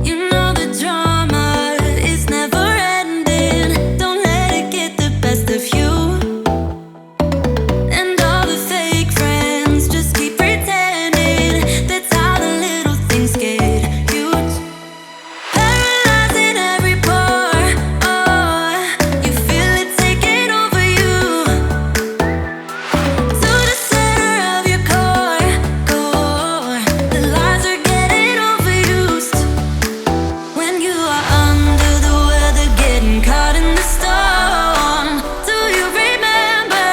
You know the drama is never ending. Don't let it get the best of you. And all the fake friends just keep pretending. That's how the little things get huge. Paralyzing every pore. Oh, you feel it taking over you. To the center of your core. The lies are getting overused. When you are under the weather, getting caught in the storm. Do you remember?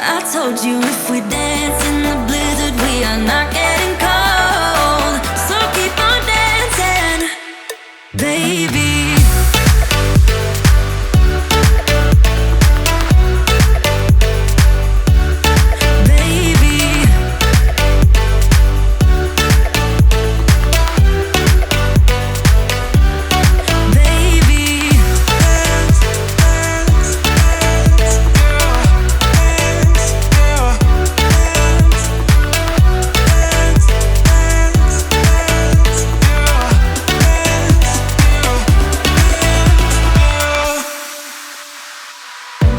I told you if we dance in the blizzard, we are not getting cold. So keep on dancing, baby. Baby, baby.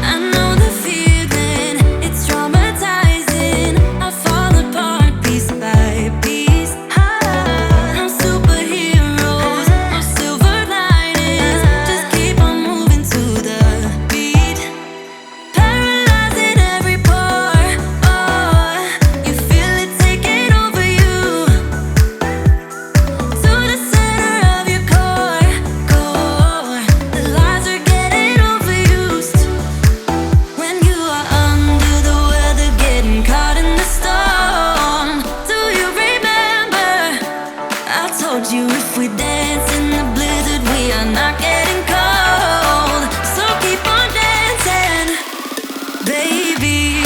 I know the feeling, it's traumatizing. I fall apart piece by piece. No superheroes, no silver linings. Just keep on moving to the beat. Paralyzing every pore. Oh, you feel it taking over you. To the center of your core. The lies are getting overused. When you are under the weather, getting caught in the storm. Do you remember? I told you if we dance in the blizzard, we are not getting cold. So keep on dancing, baby.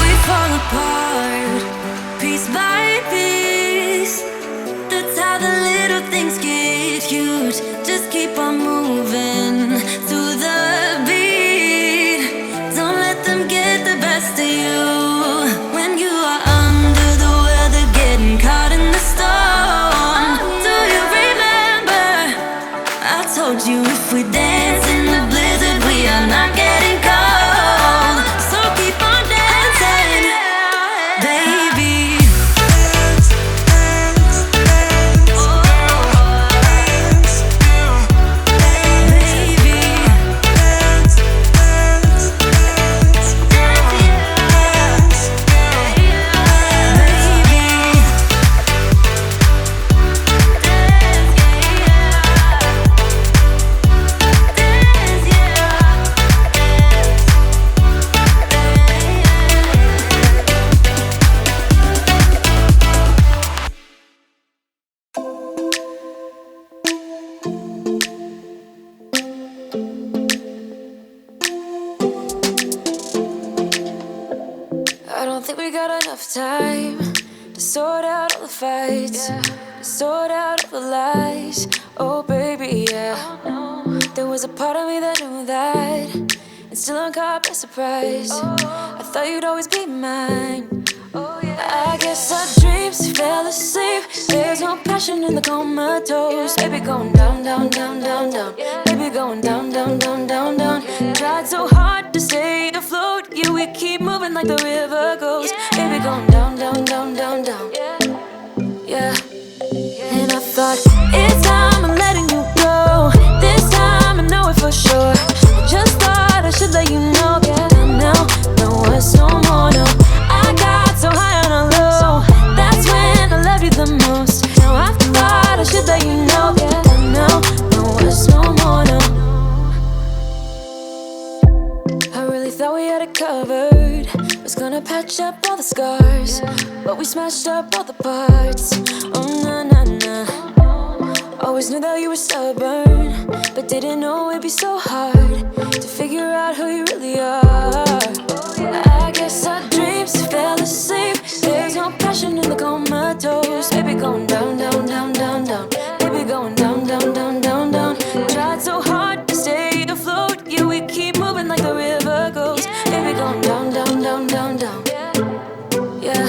We fall apart, piece by piece. That's how the little things get huge. Just keep on moving to the beat. Don't let them get the best of you. When you are under the weather, getting caught in the storm. Do you remember? I told you if we dance in the blizzard, we are not getting cold. So keep on dancing, baby. I don't think we got enough time to sort out all the fights, to sort out all the lies. Oh baby, yeah. There was a part of me that knew that, and still I'm caught by surprise. I thought you'd always be mine. I guess our dreams fell asleep. There's no passion in the comatose. Baby going down, down, down, down, down. Baby going down, down, down, down, down. Tried so hard to stay afloat. Yeah, we keep moving like the river goes. Baby going down, down, down, down, down. Yeah. And I thought, it's time I'm letting you go. This time I know it for sure. I just thought I should let you know. Yeah, now, no words no more, no. I got so high on a low. That's when I loved you the most. Now I thought I should let you know. Yeah, now, no words no more, no. I really thought we had it covered. Was gonna patch up all the scars, but we smashed up all the parts. Oh na na na. knew that you were stubborn, but didn't know it'd be so hard to figure out who you really are. I guess our dreams fell asleep. There's no passion in the comatose. Baby going down, down, down, down, down. Baby going down, down, down, down, down. Tried so hard to stay afloat, yeah, we keep moving like the river goes. Baby going down, down, down, down, down. Yeah.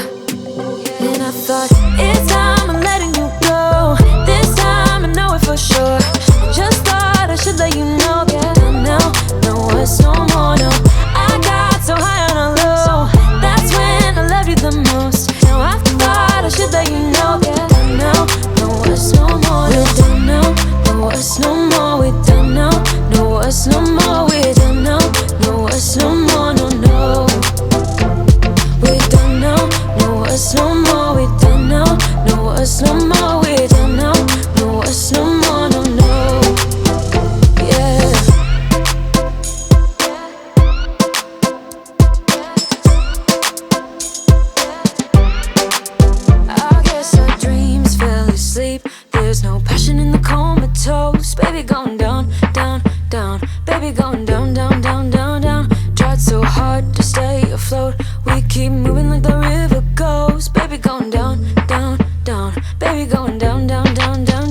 And I thought, it's time I'm letting you go. This time I know it for sure. I just thought I should let you know. Yeah, now, no it's no more, no. I got so high on a low. That's when I loved you the most. Now I thought I should let you know. Yeah, now, no it's no more. We're done now, no it's no more. We're done now, no it's no more. We're done now, no it's no more, no, no. We're done now, no it's no more. We're done now, no it's no more. We're done now, no it's no more, no, no. Yeah. I guess our dreams fell asleep. There's no passion in the comatose. Baby going down, down, down. Baby going down, down, down, down, down. Tried so hard to stay afloat. We keep moving like the river goes. Baby going down, down, down. Baby going down, down, down, down.